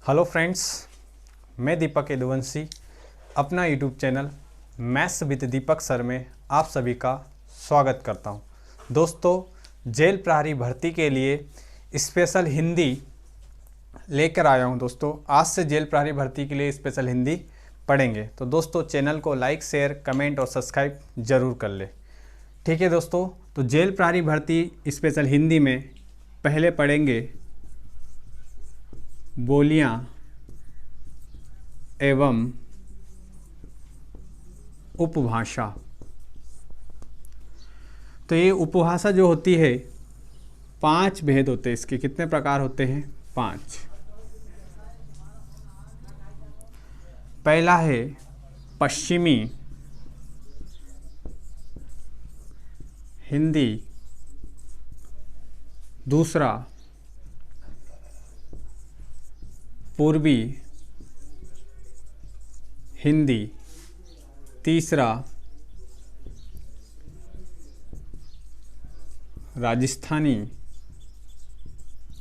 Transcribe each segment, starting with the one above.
Hello friends, मैं दीपक यदुवंशी अपना YouTube channel maths with Deepak sir में आप सभी का स्वागत करता हूं। दोस्तों, जेल प्रहरी भर्ती के लिए स्पेशल हिंदी लेकर आया हूं। दोस्तों, आज से जेल प्रहरी भर्ती के लिए स्पेशल हिंदी पढ़ेंगे। तो दोस्तों, चैनल को लाइक, शेयर, कमेंट और सब्सक्राइब ज़रूर कर ले। ठीक है दोस्तों, तो जेल प्रहरी भर्ती स्पेशल हिंदी में पहले पढ़ेंगे बोलियां एवं उपभाषा। तो ये उपभाषा जो होती है, 5 भेद होते हैं इसके। कितने प्रकार होते हैं? 5। पहला है पश्चिमी हिंदी, दूसरा पूर्वी हिंदी, तीसरा राजस्थानी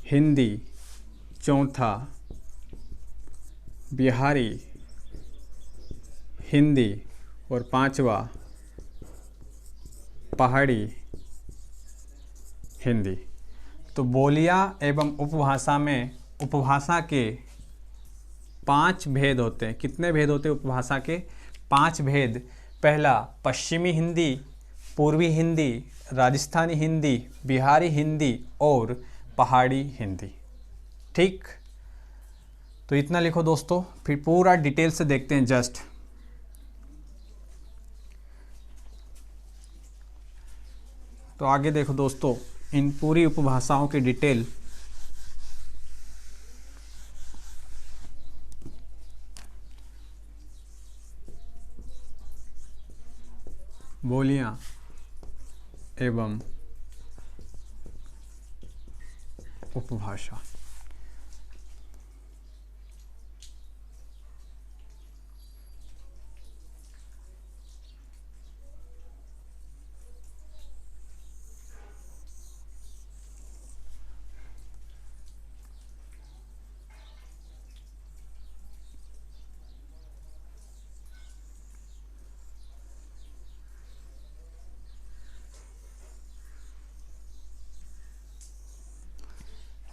हिंदी, चौथा बिहारी हिंदी और पांचवा पहाड़ी हिंदी। तो बोलियां एवं उपभाषा में उपभाषा के 5 भेद होते हैं। कितने भेद होते हैं उपभाषा के? 5 भेद। पहला पश्चिमी हिंदी, पूर्वी हिंदी, राजस्थानी हिंदी, बिहारी हिंदी और पहाड़ी हिंदी। ठीक, तो इतना लिखो दोस्तों, फिर पूरा डिटेल से देखते हैं। जस्ट तो आगे देखो दोस्तों, इन पूरी उपभाषाओं की डिटेल। बोलियां एवं उपभाषा।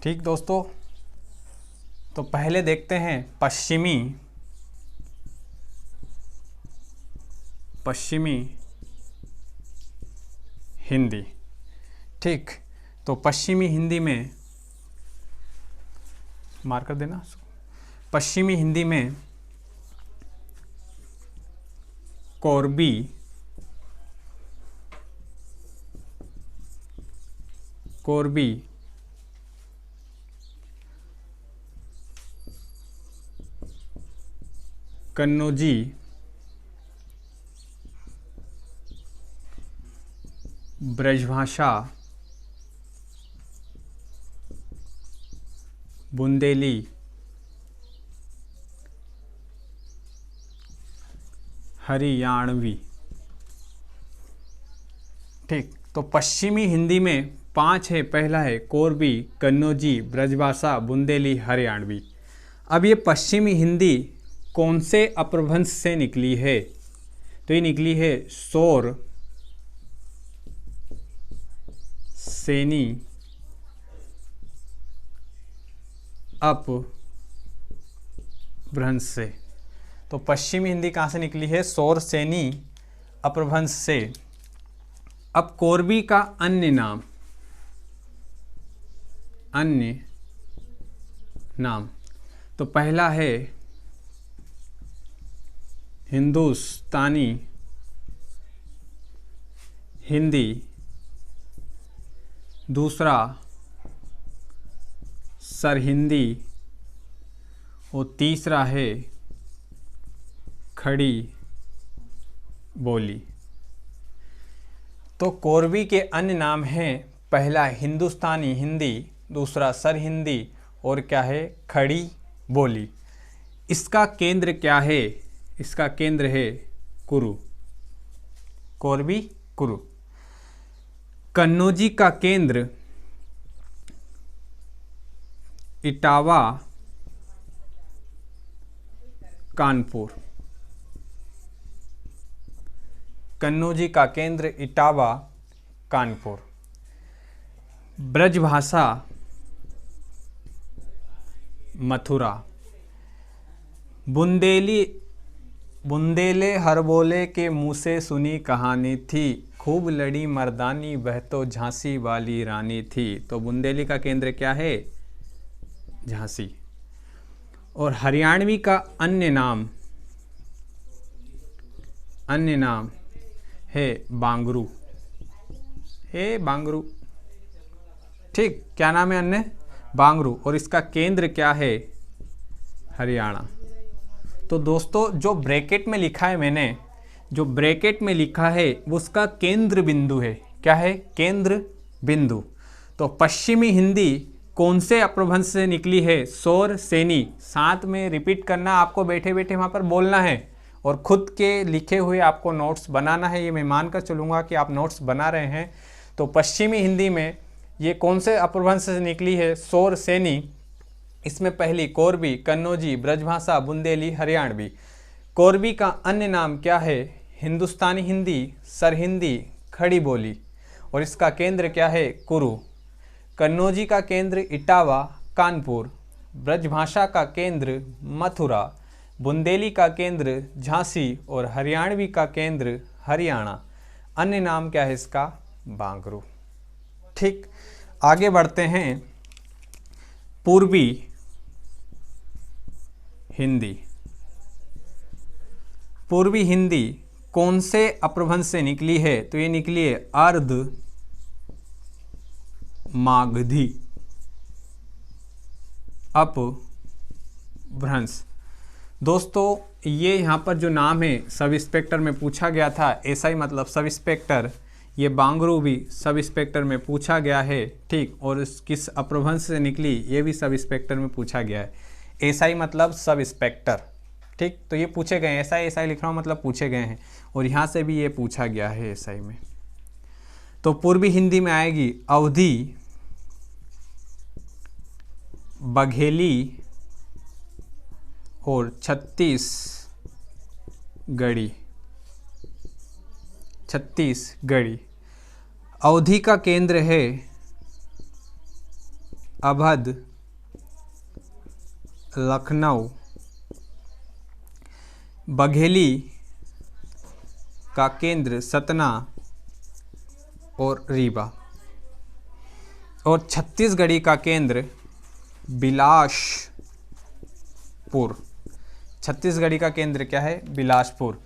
ठीक दोस्तों, तो पहले देखते हैं पश्चिमी हिंदी। ठीक, तो पश्चिमी हिंदी में मार्कर देना। पश्चिमी हिंदी में कोरबी, कन्नौजी, ब्रजभाषा, बुंदेली, हरियाणवी। ठीक, तो पश्चिमी हिंदी में 5 है। पहला है कोरबी, कन्नौजी, ब्रजभाषा, बुंदेली, हरियाणवी। अब ये पश्चिमी हिंदी कौन से अपभ्रंश से निकली है? तो ये निकली है सौर सेनी अपभ्रंश से। तो पश्चिमी हिंदी कहाँ से निकली है? सौर सेनी अपभ्रंश से। अब कोरबी का अन्य नाम तो पहला है हिंदुस्तानी हिंदी, दूसरा सरहिंदी और तीसरा है खड़ी बोली। तो कोरबी के अन्य नाम हैं, पहला हिंदुस्तानी हिंदी, दूसरा सरहिंदी और क्या है? खड़ी बोली। इसका केंद्र क्या है? इसका केंद्र है कुरु, कोरबी कुरु। कन्नौजी का केंद्र इटावा कानपुर। कन्नौजी का केंद्र इटावा, कानपुर। ब्रजभाषा मथुरा। बुंदेले हर बोले के मुँह से सुनी कहानी थी, खूब लड़ी मर्दानी वह तो झांसी वाली रानी थी। तो बुंदेली का केंद्र क्या है? झांसी। और हरियाणवी का अन्य नाम है बांगरू। बांगरू, ठीक, क्या नाम है अन्य? बांगरू। और इसका केंद्र क्या है? हरियाणा। तो दोस्तों जो ब्रैकेट में लिखा है मैंने, जो ब्रैकेट में लिखा है वो उसका केंद्र बिंदु है। क्या है? केंद्र बिंदु। तो पश्चिमी हिंदी कौन से अपभ्रंश से निकली है? सौर सेनी। साथ में रिपीट करना, आपको बैठे बैठे वहाँ पर बोलना है और खुद के लिखे हुए आपको नोट्स बनाना है। ये मैं मानकर चलूँगा कि आप नोट्स बना रहे हैं। तो पश्चिमी हिंदी में ये कौन से अपभ्रंश से निकली है? सौर सेनी। इसमें पहली कोरबी, कन्नौजी, ब्रजभाषा, बुंदेली, हरियाणवी। कोरबी का अन्य नाम क्या है? हिंदुस्तानी हिंदी, सरहिंदी, खड़ी बोली। और इसका केंद्र क्या है? कुरु। कन्नौजी का केंद्र इटावा, कानपुर। ब्रजभाषा का केंद्र मथुरा। बुंदेली का केंद्र झांसी और हरियाणवी का केंद्र हरियाणा। अन्य नाम क्या है इसका? बांगरू। ठीक, आगे बढ़ते हैं। पूर्वी हिंदी। पूर्वी हिंदी कौन से अपभ्रंश से निकली है? तो ये निकली है अर्ध मागधी अपभ्रंश। दोस्तों ये यहाँ पर जो नाम है सब इंस्पेक्टर में पूछा गया था, ऐसा ही मतलब सब इंस्पेक्टर। ये बांगरू भी सब इंस्पेक्टर में पूछा गया है, ठीक। और किस अपभ्रंश से निकली ये भी सब इंस्पेक्टर में पूछा गया है। ऐसा ही मतलब सब इंस्पेक्टर, ठीक। तो ये पूछे गए हैं, ऐसा ही लिख रहा हूँ, मतलब पूछे गए हैं। और यहाँ से भी ये पूछा गया है ऐसा ही में। तो पूर्वी हिंदी में आएगी अवधी, बघेली और छत्तीसगढ़ी। छत्तीसगढ़ी। अवधी का केंद्र है अवध, लखनऊ। बघेली का केंद्र सतना और रीवा। और छत्तीसगढ़ी का केंद्र बिलासपुर। छत्तीसगढ़ी का केंद्र क्या है? बिलासपुर।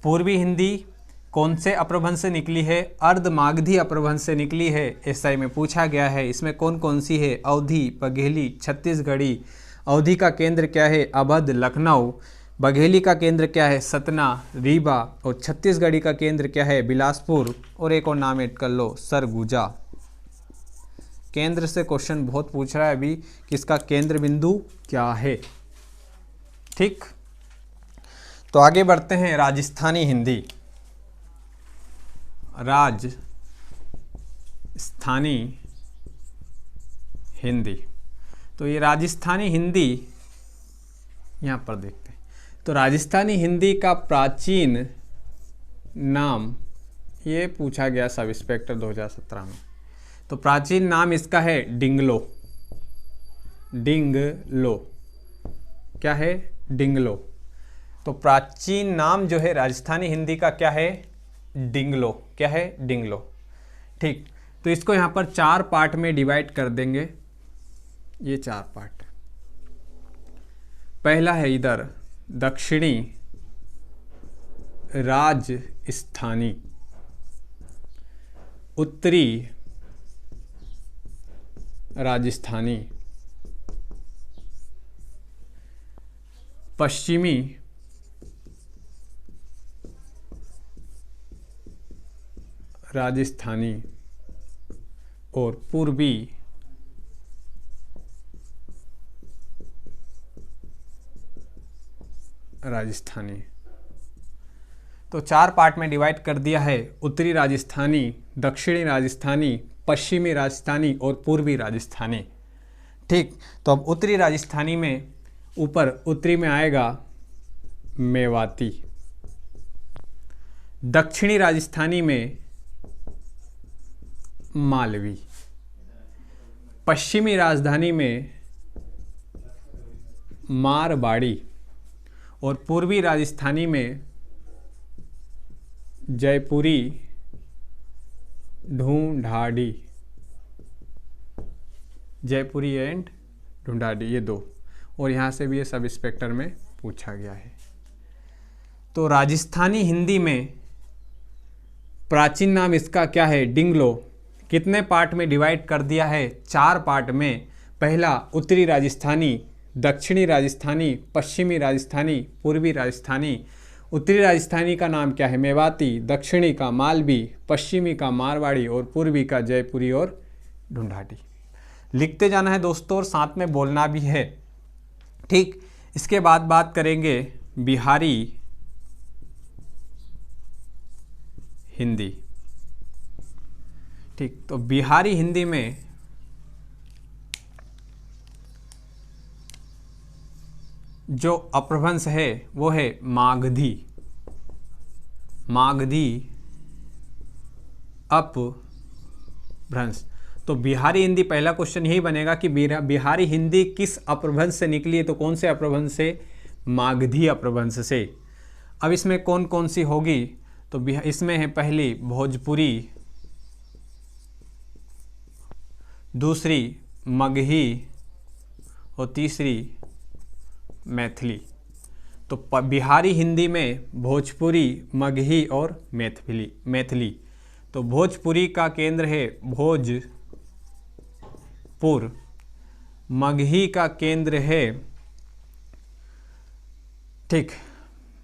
पूर्वी हिंदी कौन से अपभ्रंश से निकली है? अर्धमागधी अपभ्रंश से निकली है, एसआई में पूछा गया है। इसमें कौन कौन सी है? अवधी, बघेली, छत्तीसगढ़ी। अवधी का केंद्र क्या है? अवध, लखनऊ। बघेली का केंद्र क्या है? सतना, रीवा। और छत्तीसगढ़ी का केंद्र क्या है? बिलासपुर। और एक और नाम ऐड कर लो, सरगुजा। केंद्र से क्वेश्चन बहुत पूछ रहा है अभी कि इसका केंद्र बिंदु क्या है, ठीक। तो आगे बढ़ते हैं। राजस्थानी हिंदी। राजस्थानी हिंदी। तो ये राजस्थानी हिंदी यहाँ पर देखते हैं। तो राजस्थानी हिंदी का प्राचीन नाम ये पूछा गया सब इंस्पेक्टर 2017 में। तो प्राचीन नाम इसका है डिंगलो। डिंगलो क्या है? डिंगलो। तो प्राचीन नाम जो है राजस्थानी हिंदी का क्या है? डिंगलो। क्या है? डिंगलो, ठीक। तो इसको यहाँ पर 4 पार्ट में डिवाइड कर देंगे। ये 4 पार्ट। पहला है इधर दक्षिणी राजस्थानी, उत्तरी राजस्थानी, पश्चिमी राजस्थानी और पूर्वी राजस्थानी। तो 4 पार्ट में डिवाइड कर दिया है। उत्तरी राजस्थानी, दक्षिणी राजस्थानी, पश्चिमी राजस्थानी और पूर्वी राजस्थानी, ठीक। तो अब उत्तरी राजस्थानी में ऊपर उत्तरी में आएगा मेवाती। दक्षिणी राजस्थानी में मालवी। पश्चिमी राजधानी में मारवाड़ी और पूर्वी राजस्थानी में जयपुरी, ढूंढाड़ी। जयपुरी एंड ढूंढाड़ी, ये दो। और यहाँ से भी ये सब इंस्पेक्टर में पूछा गया है। तो राजस्थानी हिंदी में प्राचीन नाम इसका क्या है? डिंगलो। कितने पार्ट में डिवाइड कर दिया है? 4 पार्ट में। पहला उत्तरी राजस्थानी, दक्षिणी राजस्थानी, पश्चिमी राजस्थानी, पूर्वी राजस्थानी। उत्तरी राजस्थानी का नाम क्या है? मेवाती। दक्षिणी का मालवी, पश्चिमी का मारवाड़ी और पूर्वी का जयपुरी और ढूंढाड़ी। लिखते जाना है दोस्तों और साथ में बोलना भी है, ठीक। इसके बाद बात करेंगे बिहारी हिंदी, ठीक। तो बिहारी हिंदी में जो अपभ्रंश है वो है मागधी। मागधी अपभ्रंश। तो बिहारी हिंदी, पहला क्वेश्चन यही बनेगा कि बिहारी हिंदी किस अपभ्रंश से निकली है? तो कौन से अपभ्रंश से? मागधी अपभ्रंश से। अब इसमें कौन कौन सी होगी? तो इसमें है पहली भोजपुरी, दूसरी मगही और तीसरी मैथिली। तो बिहारी हिंदी में भोजपुरी, मगही और मैथिली। तो भोजपुरी का केंद्र है भोजपुर, मगही का केंद्र है, ठीक,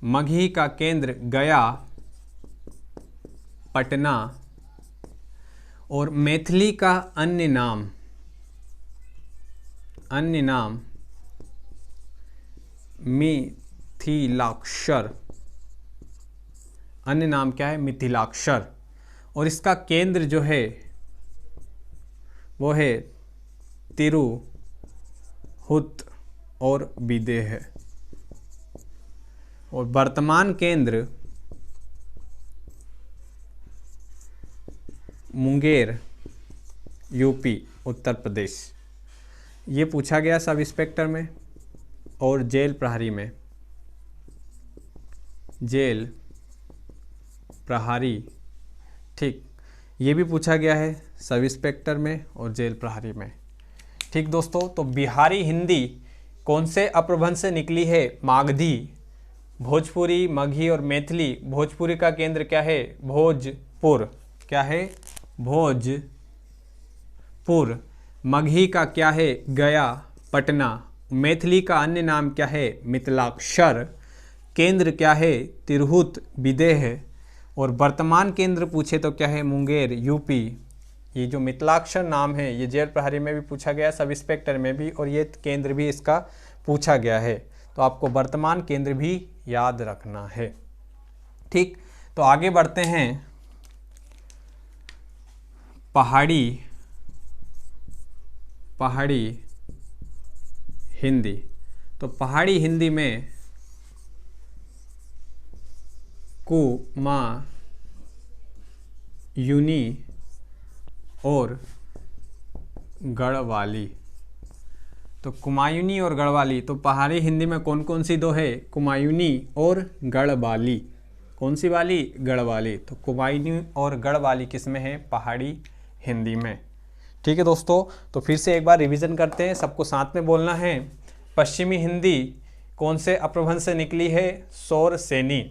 मगही का केंद्र गया, पटना। और मैथिली का अन्य नाम मिथिलाक्षर। अन्य नाम क्या है? मिथिलाक्षर। और इसका केंद्र जो है वो है तिरहुत और विदेह। और वर्तमान केंद्र मुंगेर, यूपी, उत्तर प्रदेश। ये पूछा गया सब इंस्पेक्टर में और जेल प्रहरी में। जेल प्रहरी, ठीक, ये भी पूछा गया है सब इंस्पेक्टर में और जेल प्रहरी में, ठीक दोस्तों। तो बिहारी हिंदी कौन से अपभ्रंश से निकली है? मागधी। भोजपुरी, मगही और मैथिली। भोजपुरी का केंद्र क्या है? भोजपुर। क्या है? भोजपुर। मगही का क्या है? गया, पटना। मैथिली का अन्य नाम क्या है? मिथिलाक्षर। केंद्र क्या है? तिरहुत, विदेह। और वर्तमान केंद्र पूछे तो क्या है? मुंगेर, यूपी। ये जो मिथिलाक्षर नाम है ये जेल प्रहरी में भी पूछा गया, सब इंस्पेक्टर में भी, और ये केंद्र भी इसका पूछा गया है। तो आपको वर्तमान केंद्र भी याद रखना है, ठीक। तो आगे बढ़ते हैं। पहाड़ी हिंदी। तो पहाड़ी हिंदी में कुमायूनी और गढ़वाली। तो कुमायूनी और गढ़वाली, तो पहाड़ी हिंदी में कौन कौन सी दो है? कुमायूनी और गढ़वाली। कौन सी वाली? गढ़वाली। तो कुमायूनी और गढ़वाली किस में है? पहाड़ी हिंदी में, ठीक है दोस्तों। तो फिर से एक बार रिवीजन करते हैं, सबको साथ में बोलना है। पश्चिमी हिंदी कौन से अपभ्रंश से निकली है? शौरसेनी।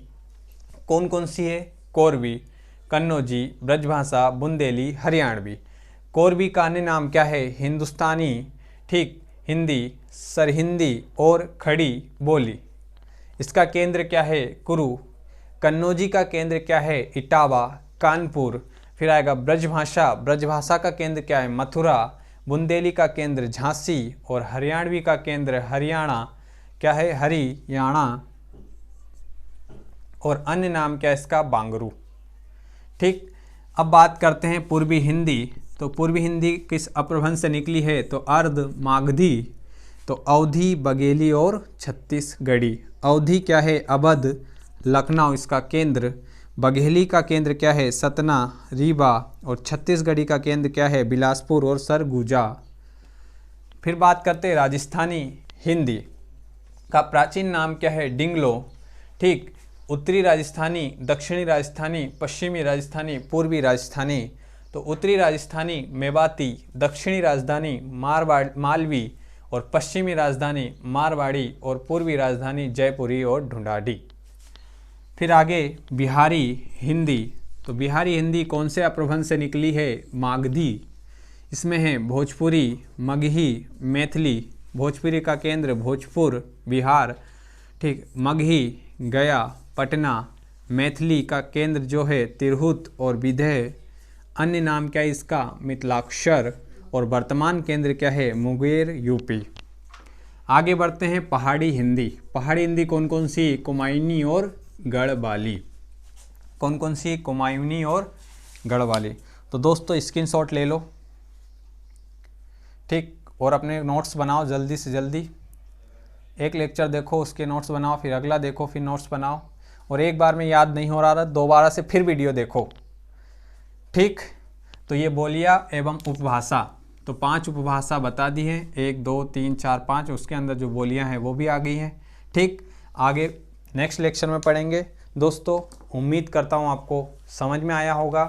कौन कौन सी है? कोरवी, कन्नौजी, ब्रजभाषा, बुंदेली, हरियाणवी। कोरवी का अन्य नाम क्या है? हिंदुस्तानी, ठीक, हिंदी, सरहिंदी और खड़ी बोली। इसका केंद्र क्या है? कुरु। कन्नौजी का केंद्र क्या है? इटावा, कानपुर। फिर आएगा ब्रजभाषा। ब्रजभाषा का केंद्र क्या है? मथुरा। बुंदेली का केंद्र झांसी। और हरियाणवी का केंद्र हरियाणा, क्या है? हरियाणा। और अन्य नाम क्या है इसका? बांगरू, ठीक। अब बात करते हैं पूर्वी हिंदी। तो पूर्वी हिंदी किस अपभ्रंश से निकली है? तो अर्ध मागधी। तो अवधी, बघेली और छत्तीसगढ़ी। अवधी क्या है, अवध। लखनऊ इसका केंद्र। बघेली का केंद्र क्या है, सतना, रीवा। और छत्तीसगढ़ी का केंद्र क्या है, बिलासपुर और सरगुजा। फिर बात करते हैं राजस्थानी हिंदी का प्राचीन नाम क्या है, डिंगलो। ठीक, उत्तरी राजस्थानी, दक्षिणी राजस्थानी, पश्चिमी राजस्थानी, पूर्वी राजस्थानी। तो उत्तरी राजस्थानी मेवाती, दक्षिणी राजधानी मालवी और पश्चिमी राजधानी मारवाड़ी और पूर्वी राजधानी जयपुरी और ढूंढाड़ी। फिर आगे बिहारी हिंदी। तो बिहारी हिंदी कौन से अपभ्रंश से निकली है, मागधी। इसमें है भोजपुरी, मगही, मैथिली। भोजपुरी का केंद्र भोजपुर बिहार। ठीक, मगही गया पटना। मैथिली का केंद्र जो है तिरहुत और विदेह। अन्य नाम क्या है इसका, मिथिलाक्षर। और वर्तमान केंद्र क्या है, मुंगेर यूपी। आगे बढ़ते हैं पहाड़ी हिंदी। पहाड़ी हिंदी कौन कौन सी, कुमायूनी और गढ़वाली। कौन कौन सी, कुमायूनी और गढ़वाली। तो दोस्तों स्क्रीनशॉट ले लो, ठीक, और अपने नोट्स बनाओ जल्दी से जल्दी। एक लेक्चर देखो उसके नोट्स बनाओ, फिर अगला देखो, फिर नोट्स बनाओ। और एक बार में याद नहीं हो रहा दोबारा से फिर वीडियो देखो। ठीक, तो ये बोलियां एवं उपभाषा, तो 5 उपभाषा बता दी हैं, 1 2 3 4 5। उसके अंदर जो बोलियां हैं वो भी आ गई हैं। ठीक, आगे नेक्स्ट लेक्चर में पढ़ेंगे। दोस्तों उम्मीद करता हूँ आपको समझ में आया होगा।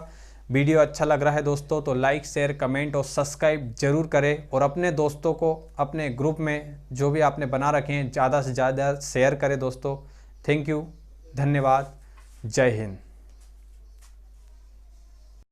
वीडियो अच्छा लग रहा है दोस्तों तो लाइक शेयर कमेंट और सब्सक्राइब जरूर करें। और अपने दोस्तों को अपने ग्रुप में जो भी आपने बना रखे हैं ज़्यादा से ज़्यादा शेयर करें दोस्तों। थैंक यू, धन्यवाद, जय हिंद।